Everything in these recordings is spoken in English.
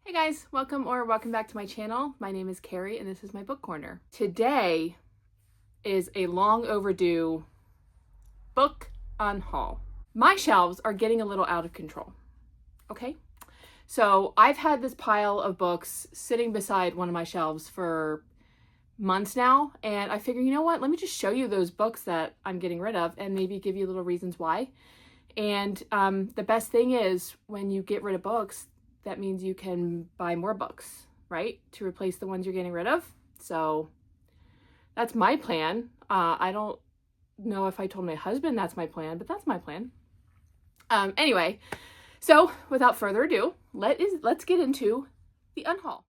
Hey guys, welcome back to my channel. My name is Carrie and this is my book corner. Today is a long overdue book unhaul. My shelves are getting a little out of control, okay? So I've had this pile of books sitting beside one of my shelves for months now, and I figure, you know what, let me just show you those books that I'm getting rid of and maybe give you little reasons why. And the best thing is when you get rid of books, that means you can buy more books, right? To replace the ones you're getting rid of. So that's my plan. I don't know if I told my husband that's my plan, but that's my plan. Anyway, so without further ado, let's get into the unhaul.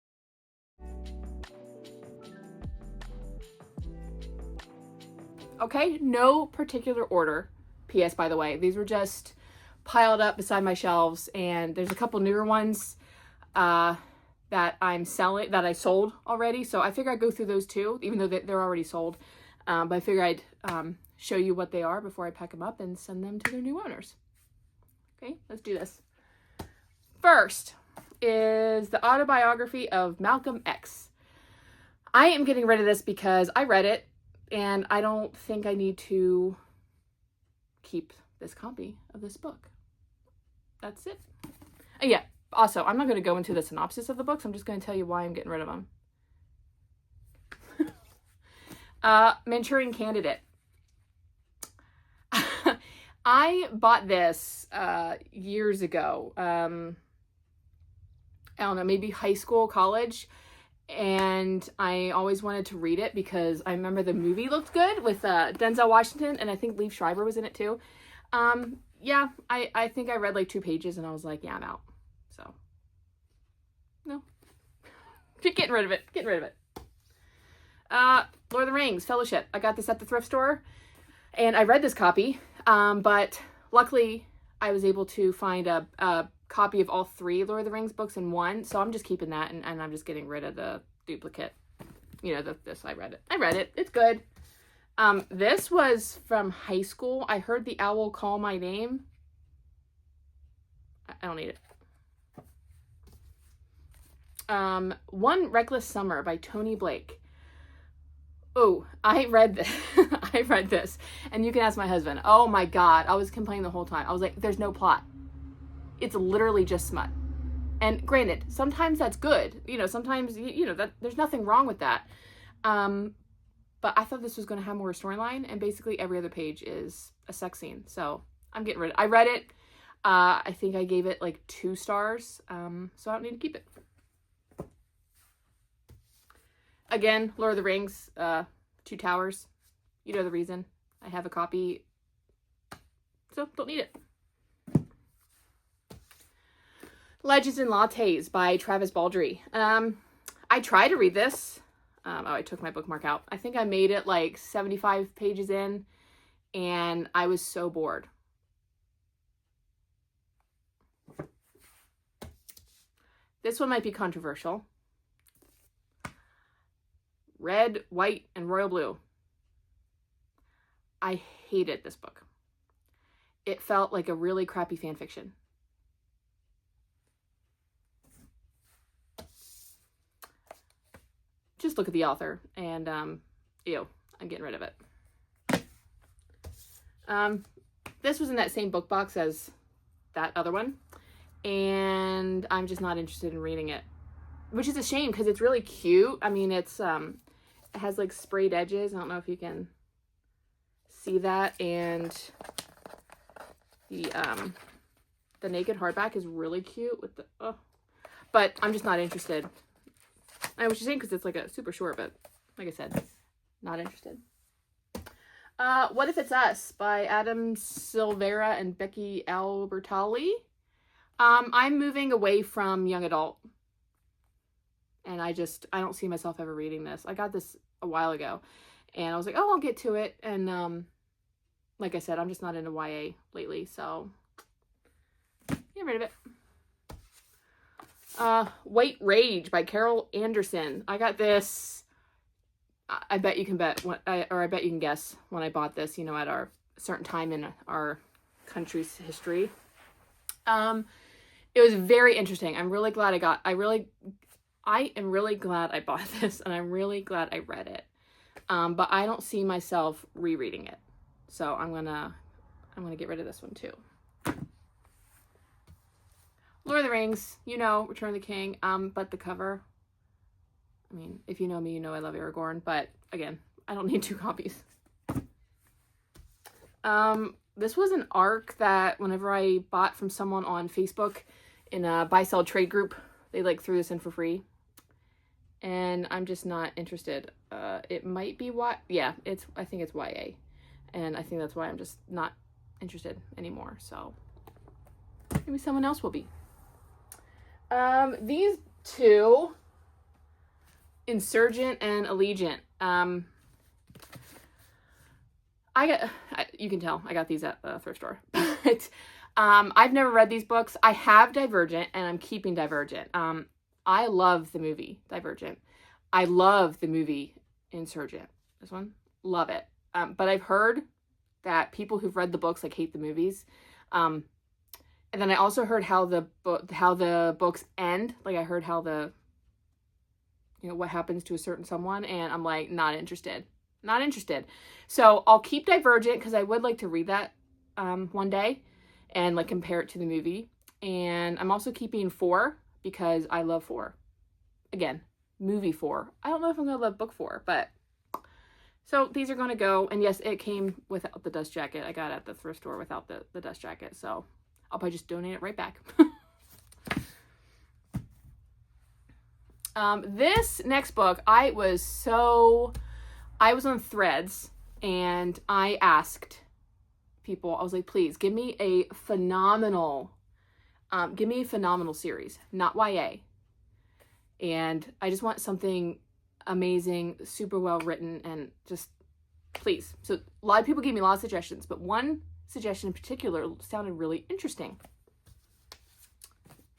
Okay, no particular order. P.S. by the way, these were just piled up beside my shelves, and there's a couple newer ones that I'm selling, that I sold already. So I figure I'd go through those too, even though they're already sold. But I figure I'd show you what they are before I pack them up and send them to their new owners. Okay, let's do this. First is the autobiography of Malcolm X. I am getting rid of this because I read it and I don't think I need to keep this copy of this book. That's it. Yeah, also, I'm not going to go into the synopsis of the books. I'm just going to tell you why I'm getting rid of them. Manchurian Candidate. I bought this years ago. I don't know, maybe high school, college. And I always wanted to read it because I remember the movie looked good with Denzel Washington, and I think Liev Schreiber was in it too. Yeah, I think I read like 2 pages and I was like, yeah, I'm out. So, no. Getting rid of it. Lord of the Rings, Fellowship. I got this at the thrift store and I read this copy, but luckily I was able to find a copy of all 3 Lord of the Rings books in one, so I'm just keeping that and I'm just getting rid of the duplicate. You know, this, I read it. It's good. This was from high school. I heard the owl call my name. I don't need it. One Reckless Summer by Tony Blake. Oh, I read this. I read this, and you can ask my husband. Oh my God, I was complaining the whole time. I was like, there's no plot. It's literally just smut. And granted, sometimes that's good. You know, sometimes, you know, that there's nothing wrong with that. But I thought this was going to have more storyline, and basically every other page is a sex scene. So I'm getting rid of it. I read it. I think I gave it like 2 stars. So I don't need to keep it. Again, Lord of the Rings, 2 Towers. You know the reason. I have a copy. So don't need it. Legends and Lattes by Travis Baldree. I tried to read this. Oh, I took my bookmark out. I think I made it like 75 pages in, and I was so bored. This one might be controversial. Red, White, and Royal Blue. I hated this book. It felt like a really crappy fan fiction. Just look at the author, and ew, I'm getting rid of it. This was in that same book box as that other one, and I'm just not interested in reading it, which is a shame because it's really cute. I mean, it's it has like sprayed edges. I don't know if you can see that, and the naked hardback is really cute with the but I'm just not interested. I know what you're saying because it's like a super short, but like I said, not interested. What If It's Us by Adam Silvera and Becky Albertalli. I'm moving away from young adult, and I don't see myself ever reading this. I got this a while ago, and I was like, oh, I'll get to it. And like I said, I'm just not into YA lately, so get rid of it. White Rage by Carol Anderson. I got this, I bet you can bet, I bet you can guess when I bought this, you know, at a certain time in our country's history. it was very interesting. I'm really glad I am really glad I bought this, and I'm really glad I read it. But I don't see myself rereading it. So I'm gonna get rid of this one too. Lord of the Rings, Return of the King. But the cover, I mean, if you know me, you know I love Aragorn, but again, I don't need 2 copies. This was an ARC that whenever I bought from someone on Facebook in a buy-sell trade group, they like threw this in for free. And I'm just not interested. It might be I think it's YA. And I think that's why I'm just not interested anymore. So maybe someone else will be. These two, Insurgent and Allegiant. You can tell I got these at the thrift store. But I've never read these books. I have Divergent, and I'm keeping Divergent. I love the movie Divergent. I love the movie Insurgent. This one, love it. But I've heard that people who've read the books like hate the movies. And then I also heard how the books end. Like I heard how what happens to a certain someone, and I'm like not interested. Not interested. So I'll keep Divergent because I would like to read that one day and like compare it to the movie. And I'm also keeping 4 because I love 4. Again, movie 4. I don't know if I'm going to love book 4, but so these are going to go. And yes, it came without the dust jacket. I got it at the thrift store without the dust jacket. So I'll probably just donate it right back. This next book, I was on Threads and I asked people, I was like, please give me a phenomenal series, not YA. And I just want something amazing, super well written, and just please. So a lot of people gave me a lot of suggestions, but one suggestion in particular sounded really interesting.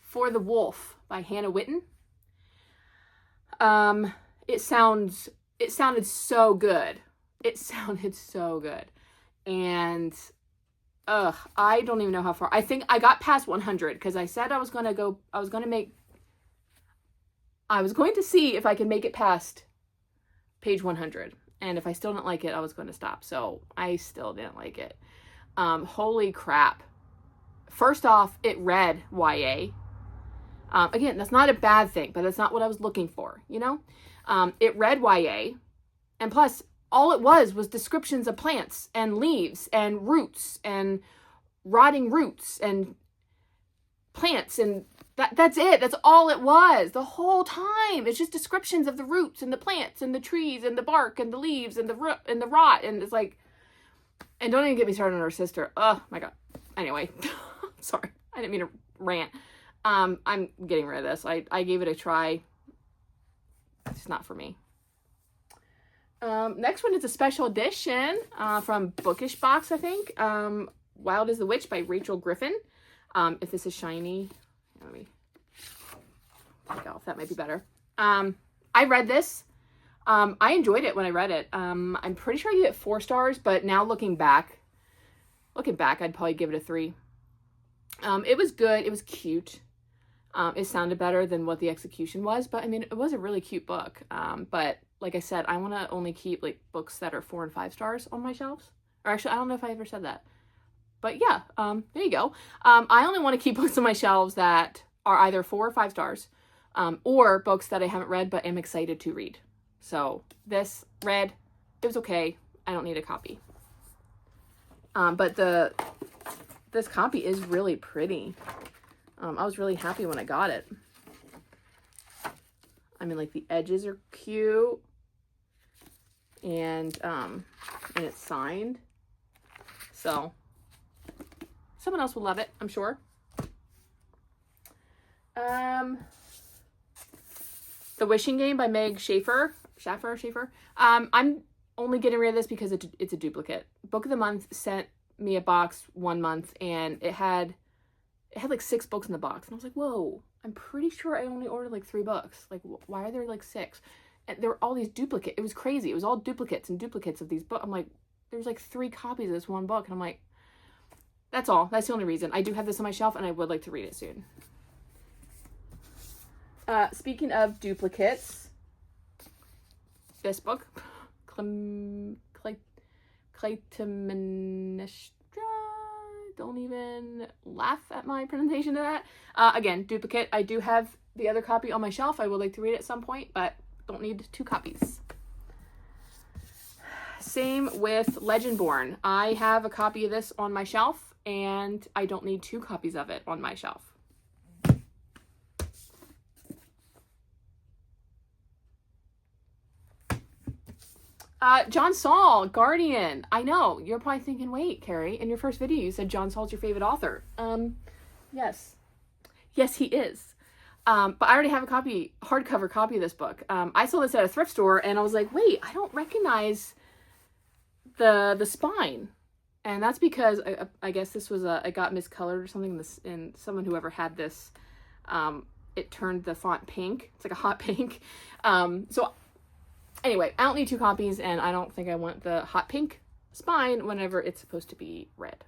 For the Wolf by Hannah Witten. It sounded so good. It sounded so good. And I don't even know how far. I think I got past 100 because I said I was going to see if I could make it past page 100. And if I still didn't like it, I was going to stop. So I still didn't like it. Holy crap. First off, it read YA. Again, that's not a bad thing, but that's not what I was looking for, It read YA, and plus, all it was descriptions of plants and leaves and roots and rotting roots and plants, and that's it. That's all it was the whole time. It's just descriptions of the roots and the plants and the trees and the bark and the leaves and the rot, and it's like, and don't even get me started on her sister. Oh my god. Anyway, sorry, I didn't mean to rant. I'm getting rid of this. I gave it a try. It's not for me. Next one is a special edition from Bookish Box, I think. Wild as the Witch by Rachel Griffin. If this is shiny, let me take it off. That might be better. I read this. I enjoyed it when I read it. I'm pretty sure I gave it 4 stars, but now looking back, I'd probably give it a 3. It was good. It was cute. It sounded better than what the execution was, but I mean, it was a really cute book. But like I said, I want to only keep like books that are 4 and 5 stars on my shelves. Or actually, I don't know if I ever said that, but yeah, there you go. I only want to keep books on my shelves that are either 4 or 5 stars, or books that I haven't read, but am excited to read. So this read, it was okay. I don't need a copy. But this copy is really pretty. I was really happy when I got it. I mean, like the edges are cute, and it's signed. So someone else will love it, I'm sure. The Wishing Game by Meg Schaefer. I'm only getting rid of this because it's a duplicate. Book of the Month sent me a box one month, and it had like 6 books in the box, and I was like, whoa, I'm pretty sure I only ordered like 3 books. Like, why are there like 6? And there were all these duplicates. It was crazy. It was all duplicates and duplicates of these books. I'm like, there's like 3 copies of this one book, and I'm like, that's all. That's the only reason. I do have this on my shelf, and I would like to read it soon. Speaking of duplicates, this book, Clytemnestra, don't even laugh at my pronunciation of that. Again, duplicate. I do have the other copy on my shelf. I would like to read it at some point, but don't need 2 copies. Same with Legendborn. I have a copy of this on my shelf, and I don't need 2 copies of it on my shelf. John Saul, Guardian. I know, you're probably thinking, wait, Carrie, in your first video you said John Saul's your favorite author. Yes. Yes, he is. But I already have a hardcover copy of this book. I saw this at a thrift store, and I was like, wait, I don't recognize the spine. And that's because I guess this was it got miscolored or something, and someone whoever had this, it turned the font pink. It's like a hot pink. So anyway, I don't need 2 copies, and I don't think I want the hot pink spine whenever it's supposed to be red.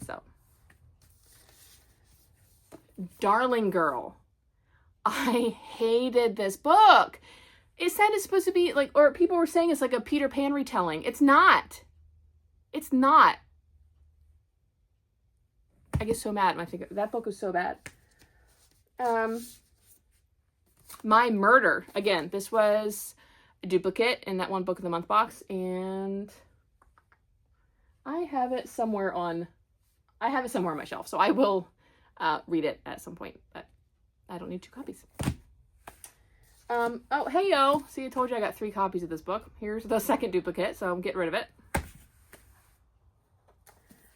So, Darling Girl. I hated this book. It said it's supposed to be like, or people were saying it's like a Peter Pan retelling. It's not. It's not. I get so mad when I think that book was so bad. My Murder. Again, this was a duplicate in that one book of the month box, and I have it somewhere on my shelf, so I will read it at some point, but I don't need 2 copies. Oh, hey yo. See, I told you I got 3 copies of this book. Here's the second duplicate, so I'm getting rid of it.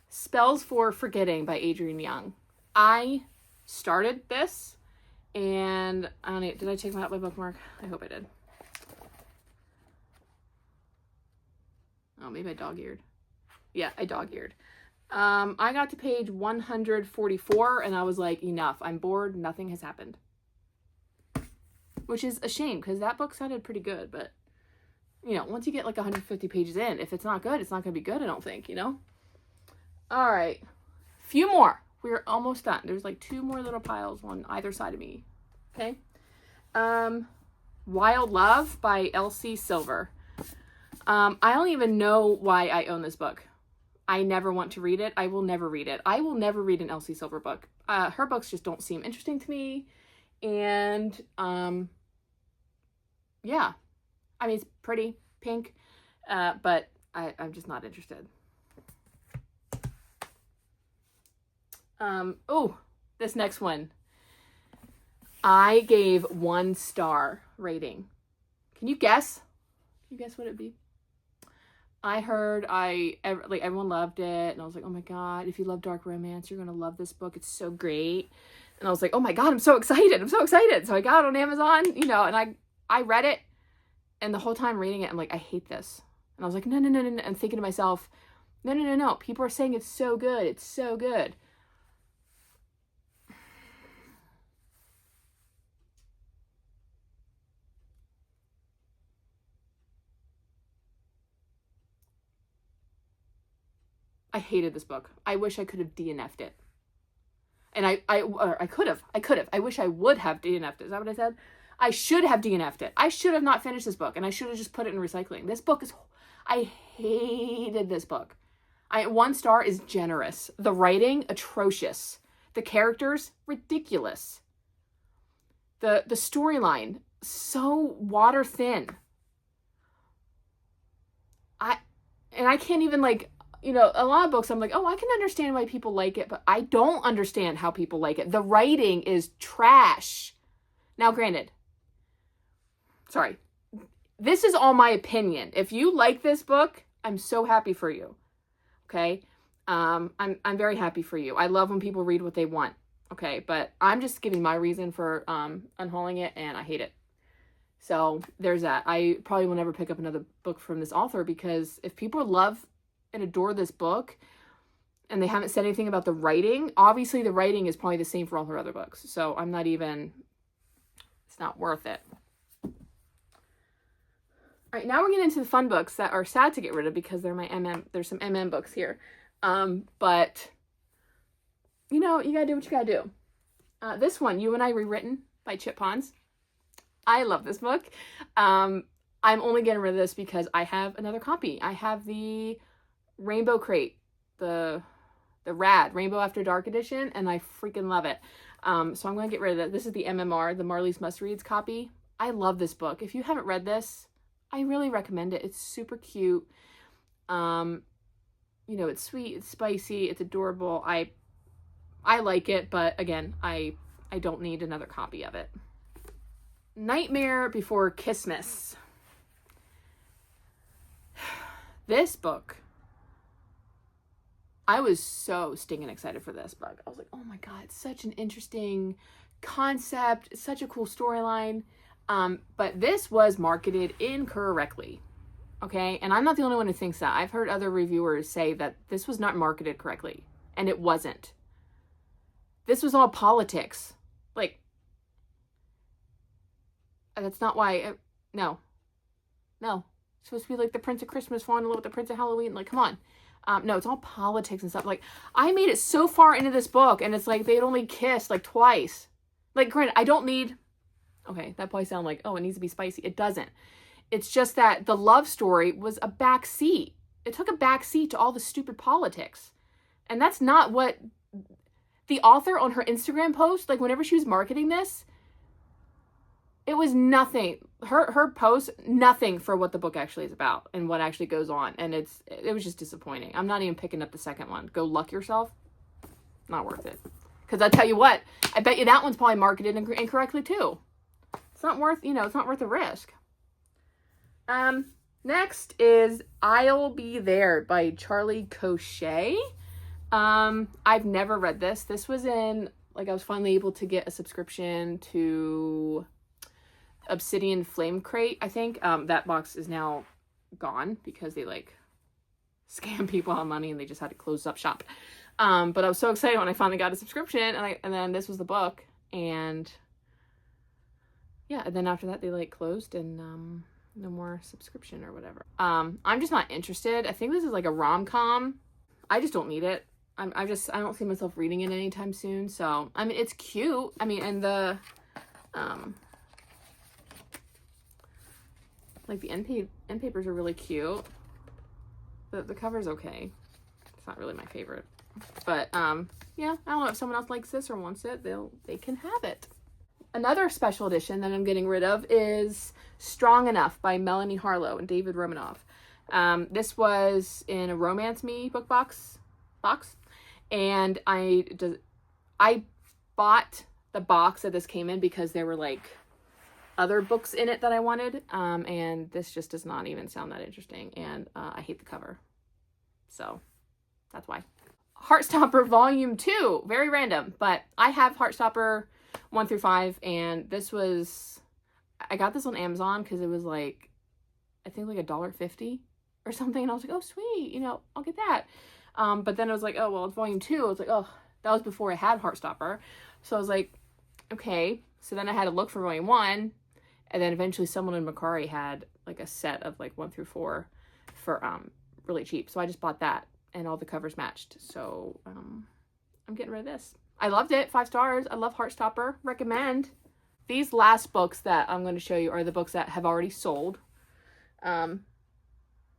Spells for Forgetting by Adrienne Young. I started this, and I don't know, did I take out my bookmark? I hope I did. Oh, maybe I dog-eared. Yeah, I dog-eared. I got to page 144, and I was like, enough. I'm bored. Nothing has happened. Which is a shame, because that book sounded pretty good, but, you know, once you get like 150 pages in, if it's not good, it's not going to be good, I don't think, you know? All right. Few more. We're almost done. There's like 2 more little piles on either side of me. Okay. Wild Love by Elsie Silver. I don't even know why I own this book. I never want to read it. I will never read it. I will never read an Elsie Silver book. Her books just don't seem interesting to me. And, yeah. I mean, it's pretty pink, but I'm just not interested. Oh, this next one. I gave 1 star rating. Can you guess? Can you guess what it'd be? I heard everyone loved it, and I was like, oh my god, if you love dark romance, you're gonna love this book. It's so great. And I was like, oh my god, I'm so excited. I'm so excited. So I got it on Amazon, you know, and I read it, and the whole time reading it, I'm like, I hate this. And I was like, no. And thinking to myself, no. People are saying it's so good. It's so good. I hated this book. I wish I could have DNF'd it. And I could have. I wish I would have DNF'd it. Is that what I said? I should have DNF'd it. I should have not finished this book, and I should have just put it in recycling. This book is... I hated this book. 1 star is generous. The writing, atrocious. The characters, ridiculous. The storyline, so water thin. I can't even, like... You know, a lot of books I'm like, oh, I can understand why people like it, but I don't understand how people like it. The writing is trash. Now, granted, sorry, this is all my opinion. If you like this book, I'm so happy for you. Okay? I'm very happy for you. I love when people read what they want. Okay? But I'm just giving my reason for unhauling it, and I hate it. So there's that. I probably will never pick up another book from this author, because if people love and adore this book and they haven't said anything about the writing, obviously the writing is probably the same for all her other books. So I'm not even, it's not worth it. All right, now we're getting into the fun books that are sad to get rid of because they're my there's some books here. But, you know, you gotta do what you gotta do. This one, You and I Rewritten by Chip Pons. I love this book. I'm only getting rid of this because I have another copy. I have the Rainbow Crate, the Rad Rainbow After Dark edition, and I freaking love it. So I'm going to get rid of it. This is the MMR, the Marley's Must Reads copy. I love this book. If you haven't read this, I really recommend it. It's super cute. You know, it's sweet, it's spicy, it's adorable. I like it, but again, I don't need another copy of it. Nightmare Before Christmas. This book, I was so stinking excited for this book. I was like, oh my God, it's such an interesting concept. It's such a cool storyline. But this was marketed incorrectly. Okay. And I'm not the only one who thinks that. I've heard other reviewers say that this was not marketed correctly, and it wasn't. This was all politics. Like, that's not why. No. It's supposed to be like the Prince of Christmas falling in love with the Prince of Halloween. Like, come on. No, it's all politics and stuff. Like, I made it so far into this book, and it's like they'd only kissed like twice. Like, granted, I don't need... Okay, that probably sounds like, oh, it needs to be spicy. It doesn't. It's just that the love story was a back seat. It took a back seat to all the stupid politics. And that's not what the author on her Instagram post, like whenever she was marketing this, it was nothing. Her post, nothing for what the book actually is about and what actually goes on. And it was just disappointing. I'm not even picking up the second one. Go Luck Yourself. Not worth it. Because I tell you what, I bet you that one's probably marketed incorrectly too. It's not worth, it's not worth the risk. Next is I'll Be There by Charlie Cochet. I've never read this. This was I was finally able to get a subscription to Obsidian Flame Crate, I think. That box is now gone because they scam people out of money and they just had to close up shop. But I was so excited when I finally got a subscription, and then this was the book, and yeah, and then after that they closed, and no more subscription or whatever. I'm just not interested. I think this is like a rom-com. I just don't need it. I don't see myself reading it anytime soon. So, I mean, it's cute. I mean, and the, the end papers are really cute. The cover's okay. It's not really my favorite. But, yeah, I don't know if someone else likes this or wants it, they can have it. Another special edition that I'm getting rid of is Strong Enough by Melanie Harlow and David Romanoff. This was in a Romance Me book box, and I bought the box that this came in because there were other books in it that I wanted, and this just does not even sound that interesting, and I hate the cover, so that's why. Heartstopper Volume 2, very random, but I have Heartstopper 1 through 5, and I got this on Amazon because it was I think $1.50 or something, and I was like, oh sweet, I'll get that. But then I was like, oh well, it's Volume 2. I was like, oh, that was before I had Heartstopper, so I was like, okay. So then I had to look for Volume 1, and then eventually someone in Macari had a set of 1 through 4 for really cheap, so I just bought that, and all the covers matched. So I'm getting rid of this. I loved it. 5 stars. I love Heartstopper. Recommend. These last books that I'm going to show you are the books that have already sold,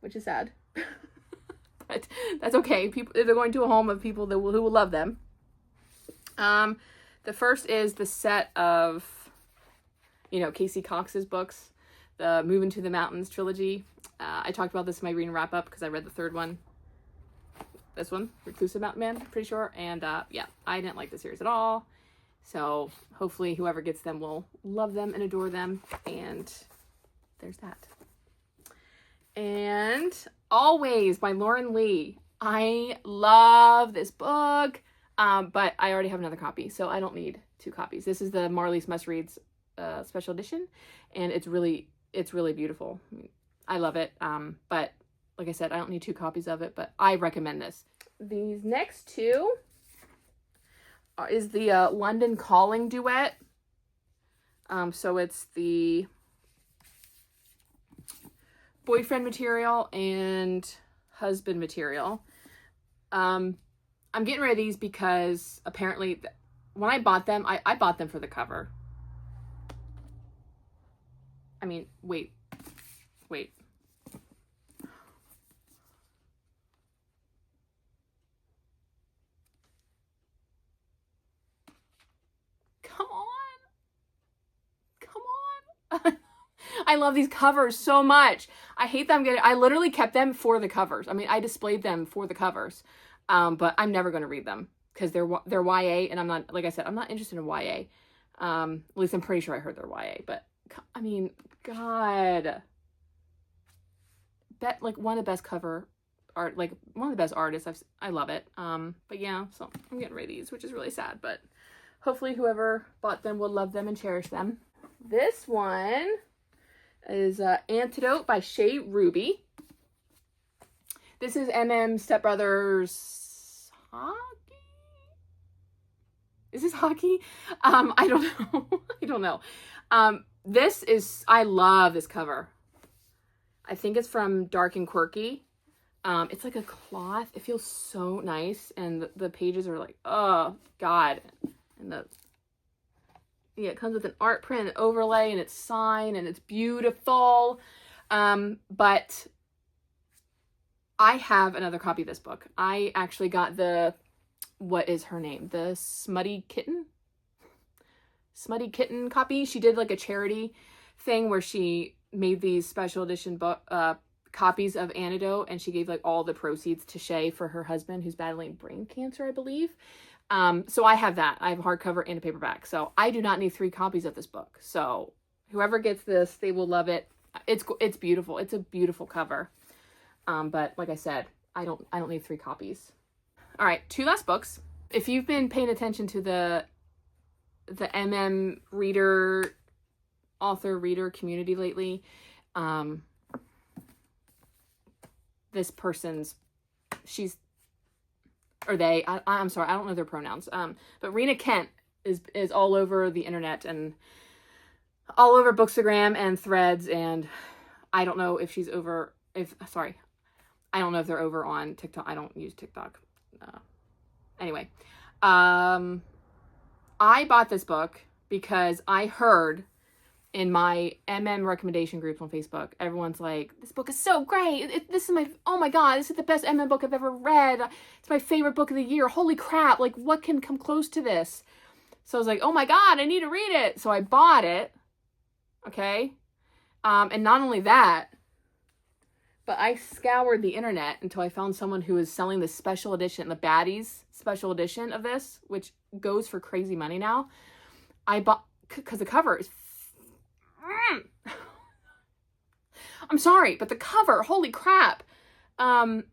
which is sad, but that's okay. They're going to a home of people who will love them. The first is the set of, Casey Cox's books, the Moving to the Mountains trilogy. I talked about this in my reading wrap up because I read the third one. This one, Reclusive Mountain Man, pretty sure. And yeah, I didn't like the series at all. So hopefully whoever gets them will love them and adore them. And there's that. And Always by Lauren Lee. I love this book, but I already have another copy, so I don't need 2 copies. This is the Marley's Must Reads special edition, and it's really beautiful. I love it, but like I said, I don't need 2 copies of it, but I recommend this. These next 2 is the London Calling duet. So it's the boyfriend material and husband material. I'm getting rid of these because apparently when I bought them, I bought them for the cover. I mean, wait. Come on. I love these covers so much. I hate them I literally kept them for the covers. I mean, I displayed them for the covers. But I'm never going to read them because they're YA, and I'm not, like I said, I'm not interested in YA. At least I'm pretty sure I heard they're YA, but I mean, God, like one of the best cover art, like one of the best artists. I love it. But yeah, so I'm getting rid of these, which is really sad, but hopefully whoever bought them will love them and cherish them. This one is Antidote by Shea Ruby. This is Stepbrothers hockey. Is this hockey? I don't know. I don't know. I love this cover. I think it's from Dark and Quirky. It's like a cloth. It feels so nice. And the pages are like, oh God. And it comes with an art print, an overlay, and it's signed, and it's beautiful. But I have another copy of this book. I actually got what is her name? The Smutty Kitten copy. She did like a charity thing where she made these special edition copies of Antidote, and she gave like all the proceeds to Shay for her husband who's battling brain cancer, I believe. So I have that. I have a hardcover and a paperback. So I do not need 3 copies of this book. So whoever gets this, they will love it. It's beautiful. It's a beautiful cover. But like I said, I don't need 3 copies. All right, 2 last books. If you've been paying attention to the author reader community lately, this person's, I'm sorry, I don't know their pronouns. But Rena Kent is all over the internet and all over Bookstagram and Threads, and I don't know if she's over, I don't know if they're over on TikTok. I don't use TikTok. Anyway, I bought this book because I heard in my recommendation groups on Facebook, everyone's like, this book is so great. Oh my God, this is the best book I've ever read. It's my favorite book of the year. Holy crap. Like, what can come close to this? So I was like, oh my God, I need to read it. So I bought it. Okay. And not only that, but I scoured the internet until I found someone who was selling the special edition, the Baddies special edition of this, which goes for crazy money now. I bought, because the cover is, I'm sorry, but the cover, holy crap. And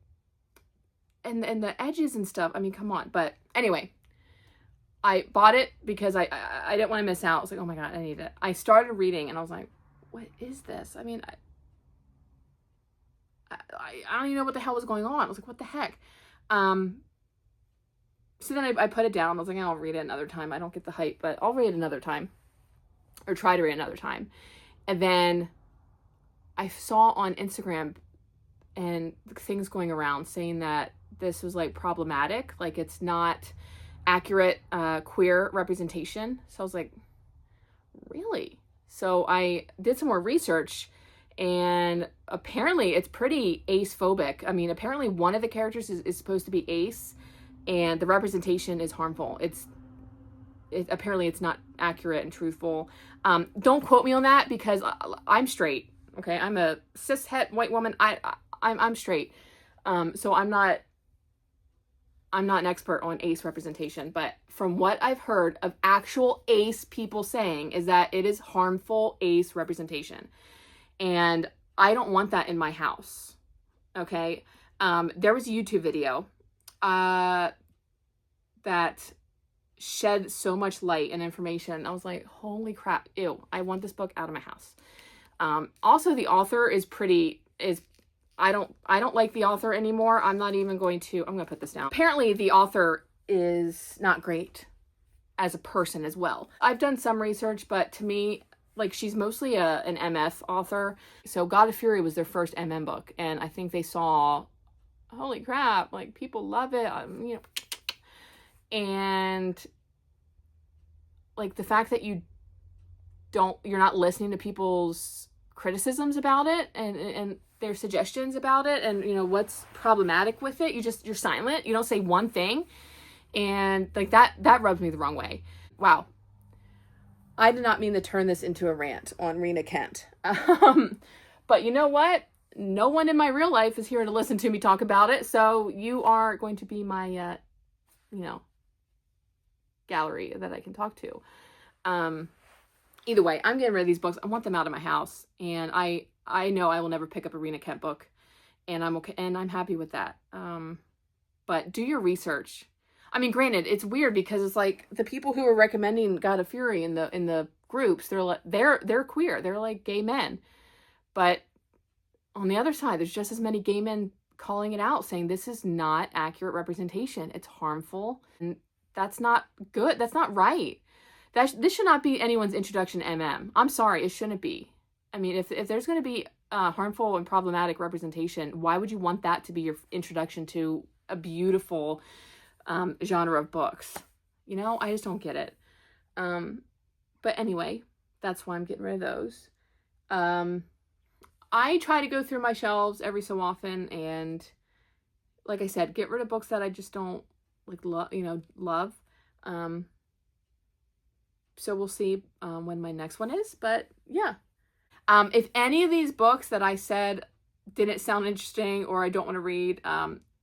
the edges and stuff, I mean, come on. But anyway, I bought it because I didn't want to miss out. I was like, oh my God, I need it. I started reading and I was like, what is this? I mean, I don't even know what the hell was going on. I was like, what the heck? So then I put it down. I was like, I'll read it another time. I don't get the hype, but I'll read it another time. Or try to read it another time. And then I saw on Instagram and things going around saying that this was like problematic. Like it's not accurate queer representation. So I was like, really? So I did some more research, and apparently it's pretty ace-phobic. I mean, apparently one of the characters is supposed to be ace, and the representation is harmful. Apparently it's not accurate and truthful. Don't quote me on that because I'm straight. Okay, I'm a cis-het white woman. I'm straight. So I'm not an expert on ace representation, but from what I've heard of actual ace people saying is that it is harmful ace representation. And I don't want that in my house. Okay. There was a YouTube video that shed so much light and information. I was like, holy crap. Ew. I want this book out of my house. Also the author I don't like the author anymore. I'm going to put this down. Apparently the author is not great as a person as well. I've done some research, but to me, like, she's mostly an MF author. So God of Fury was their first MM book. And I think they saw, holy crap, like people love it. And like the fact that you're not listening to people's criticisms about it and their suggestions about it and, you know, what's problematic with it. You're silent. You don't say one thing. And like that rubs me the wrong way. Wow. I did not mean to turn this into a rant on Rena Kent. But you know what? No one in my real life is here to listen to me talk about it. So you are going to be my, you know, gallery that I can talk to. Either way, I'm getting rid of these books. I want them out of my house. And I know I will never pick up a Rena Kent book. And I'm okay. And I'm happy with that. But do your research. I mean, granted, it's weird because it's like the people who are recommending God of Fury in the groups, they're queer. They're like gay men. But on the other side, there's just as many gay men calling it out, saying this is not accurate representation. It's harmful. And that's not good. That's not right. This should not be anyone's introduction to MM. I'm sorry, it shouldn't be. I mean, if there's going to be harmful and problematic representation, why would you want that to be your introduction to a beautiful genre of books? You know, I just don't get it. But anyway, that's why I'm getting rid of those. I try to go through my shelves every so often and, like I said, get rid of books that I just don't like love. So we'll see when my next one is, but yeah. If any of these books that I said didn't sound interesting or I don't want to read,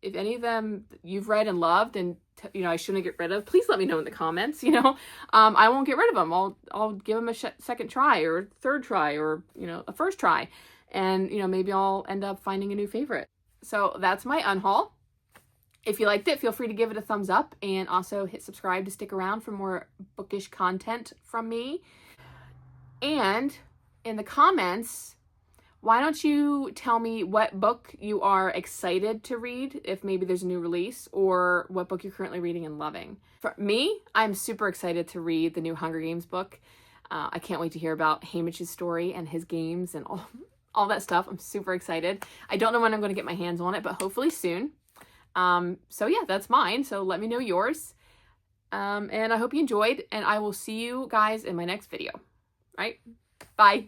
if any of them you've read and loved and you know I shouldn't get rid of, please let me know in the comments. You know, I won't get rid of them. I'll give them a second try or a third try or, you know, a first try, and you know, maybe I'll end up finding a new favorite. So that's my unhaul. If you liked it, feel free to give it a thumbs up and also hit subscribe to stick around for more bookish content from me. And in the comments, why don't you tell me what book you are excited to read, if maybe there's a new release, or what book you're currently reading and loving. For me, I'm super excited to read the new Hunger Games book. I can't wait to hear about Hamish's story and his games and all that stuff. I'm super excited. I don't know when I'm going to get my hands on it, but hopefully soon. So yeah, that's mine. So let me know yours. And I hope you enjoyed, and I will see you guys in my next video. All right? Bye.